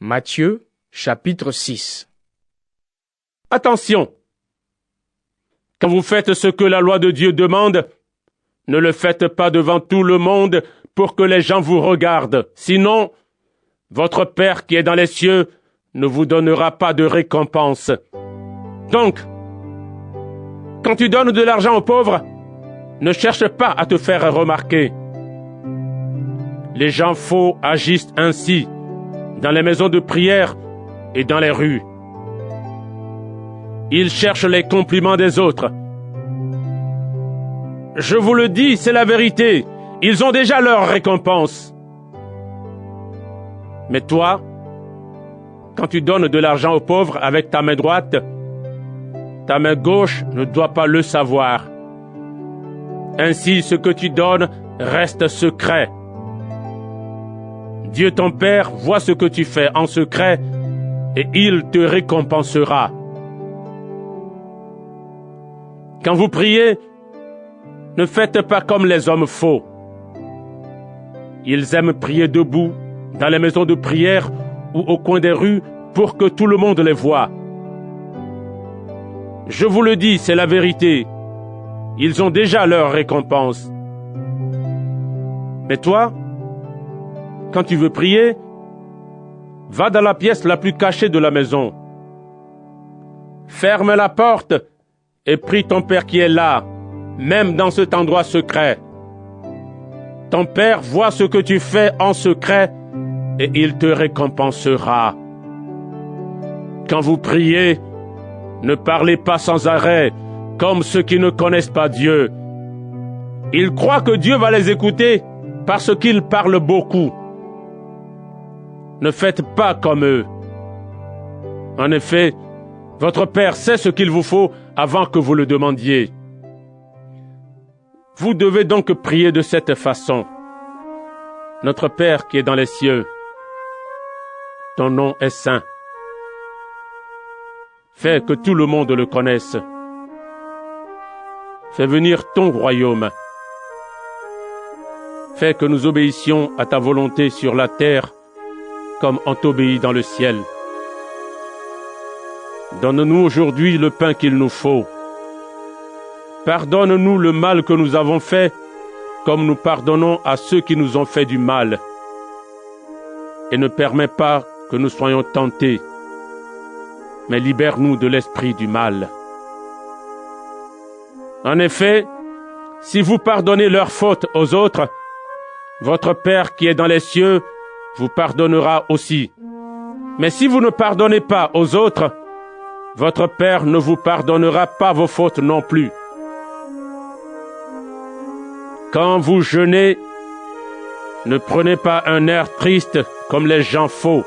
Matthieu, chapitre 6. Attention! Quand vous faites ce que la loi de Dieu demande, ne le faites pas devant tout le monde pour que les gens vous regardent. Sinon, votre Père qui est dans les cieux ne vous donnera pas de récompense. Donc, quand tu donnes de l'argent aux pauvres, ne cherche pas à te faire remarquer. Les gens faux agissent ainsi dans les maisons de prière et dans les rues. Ils cherchent les compliments des autres. Je vous le dis, c'est la vérité. Ils ont déjà leur récompense. Mais toi, quand tu donnes de l'argent aux pauvres avec ta main droite, ta main gauche ne doit pas le savoir. Ainsi, ce que tu donnes reste secret. Dieu ton Père voit ce que tu fais en secret et il te récompensera. Quand vous priez, ne faites pas comme les hommes faux. Ils aiment prier debout, dans les maisons de prière ou au coin des rues pour que tout le monde les voie. Je vous le dis, c'est la vérité. Ils ont déjà leur récompense. Mais toi, quand tu veux prier, va dans la pièce la plus cachée de la maison. Ferme la porte et prie ton Père qui est là, même dans cet endroit secret. Ton Père voit ce que tu fais en secret et il te récompensera. Quand vous priez, ne parlez pas sans arrêt, comme ceux qui ne connaissent pas Dieu. Ils croient que Dieu va les écouter parce qu'ils parlent beaucoup. Ne faites pas comme eux. En effet, votre Père sait ce qu'il vous faut avant que vous le demandiez. Vous devez donc prier de cette façon. Notre Père qui est dans les cieux, ton nom est saint. Fais que tout le monde le connaisse. Fais venir ton royaume. Fais que nous obéissions à ta volonté sur la terre, comme on t'obéit dans le ciel. Donne-nous aujourd'hui le pain qu'il nous faut. Pardonne-nous le mal que nous avons fait, comme nous pardonnons à ceux qui nous ont fait du mal. Et ne permets pas que nous soyons tentés, mais libère-nous de l'esprit du mal. En effet, si vous pardonnez leurs fautes aux autres, votre Père qui est dans les cieux vous pardonnera aussi. Mais si vous ne pardonnez pas aux autres, votre Père ne vous pardonnera pas vos fautes non plus. Quand vous jeûnez, ne prenez pas un air triste comme les gens faux.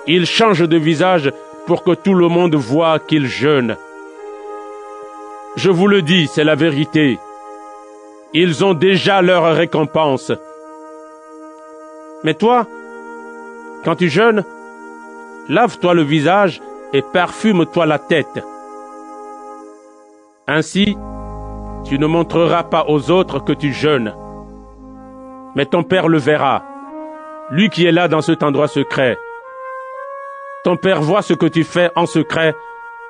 Ils changent de visage pour que tout le monde voie qu'ils jeûnent. Je vous le dis, c'est la vérité. Ils ont déjà leur récompense. Mais toi, quand tu jeûnes, lave-toi le visage et parfume-toi la tête. Ainsi, tu ne montreras pas aux autres que tu jeûnes. Mais ton Père le verra, lui qui est là dans cet endroit secret. Ton Père voit ce que tu fais en secret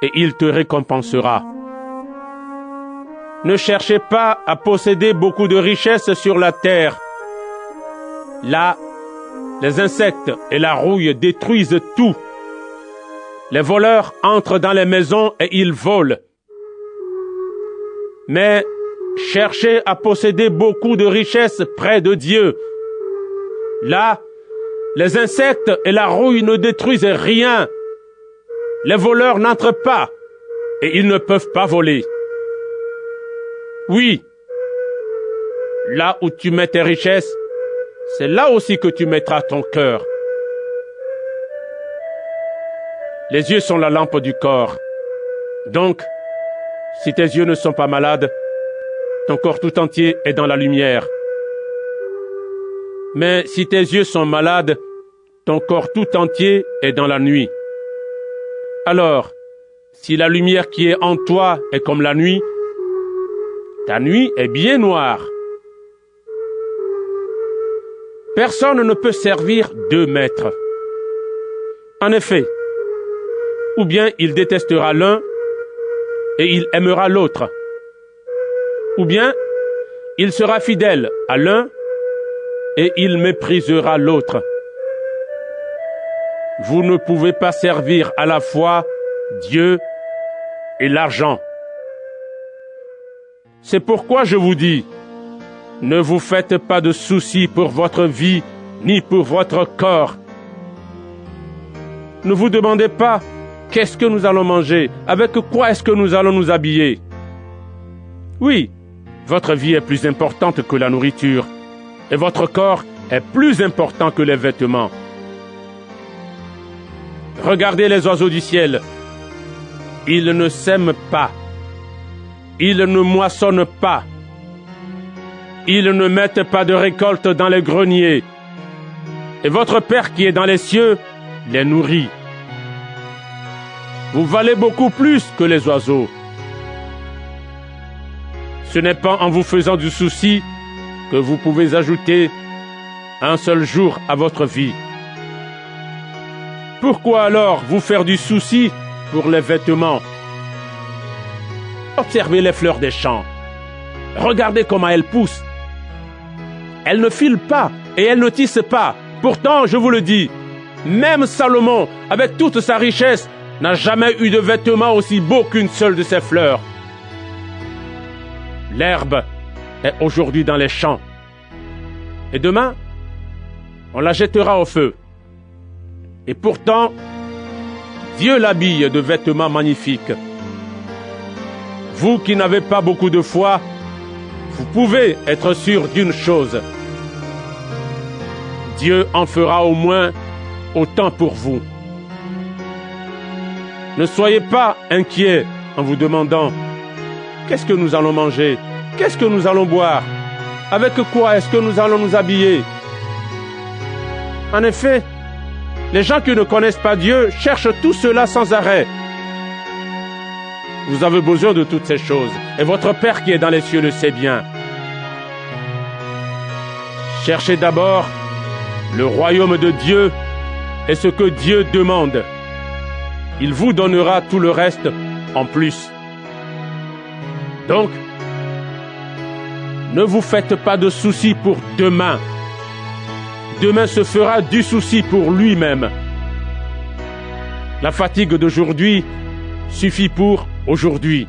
et il te récompensera. Ne cherchez pas à posséder beaucoup de richesses sur la terre. Là, les insectes et la rouille détruisent tout. Les voleurs entrent dans les maisons et ils volent. Mais cherchez à posséder beaucoup de richesses près de Dieu. Là, les insectes et la rouille ne détruisent rien. Les voleurs n'entrent pas et ils ne peuvent pas voler. Oui, là où tu mets tes richesses, c'est là aussi que tu mettras ton cœur. Les yeux sont la lampe du corps. Donc, si tes yeux ne sont pas malades, ton corps tout entier est dans la lumière. Mais si tes yeux sont malades, ton corps tout entier est dans la nuit. Alors, si la lumière qui est en toi est comme la nuit, ta nuit est bien noire. Personne ne peut servir 2 maîtres, En effet, ou bien il détestera l'un et il aimera l'autre, ou bien il sera fidèle à l'un et il méprisera l'autre. Vous ne pouvez pas servir à la fois Dieu et l'argent. C'est pourquoi je vous dis, ne vous faites pas de soucis pour votre vie ni pour votre corps. Ne vous demandez pas, qu'est-ce que nous allons manger? Avec quoi est-ce que nous allons nous habiller? Oui, votre vie est plus importante que la nourriture, et votre corps est plus important que les vêtements. Regardez les oiseaux du ciel. Ils ne sèment pas. Ils ne moissonnent pas. Ils ne mettent pas de récolte dans les greniers. Et votre Père qui est dans les cieux les nourrit. Vous valez beaucoup plus que les oiseaux. Ce n'est pas en vous faisant du souci que vous pouvez ajouter un seul jour à votre vie. Pourquoi alors vous faire du souci pour les vêtements? Observez les fleurs des champs. Regardez comment elles poussent. Elles ne filent pas et elles ne tissent pas. Pourtant, je vous le dis, même Salomon, avec toute sa richesse, n'a jamais eu de vêtements aussi beaux qu'une seule de ces fleurs. L'herbe est aujourd'hui dans les champs. Et demain, on la jettera au feu. Et pourtant, Dieu l'habille de vêtements magnifiques. Vous qui n'avez pas beaucoup de foi, vous pouvez être sûr d'une chose. Dieu en fera au moins autant pour vous. Ne soyez pas inquiets en vous demandant « Qu'est-ce que nous allons manger? Qu'est-ce que nous allons boire? Avec quoi est-ce que nous allons nous habiller ?» En effet, les gens qui ne connaissent pas Dieu cherchent tout cela sans arrêt. Vous avez besoin de toutes ces choses, et votre Père qui est dans les cieux le sait bien. Cherchez d'abord le royaume de Dieu et ce que Dieu demande. Il vous donnera tout le reste en plus. Donc, ne vous faites pas de soucis pour demain. Demain se fera du souci pour lui-même. La fatigue d'aujourd'hui suffit pour aujourd'hui.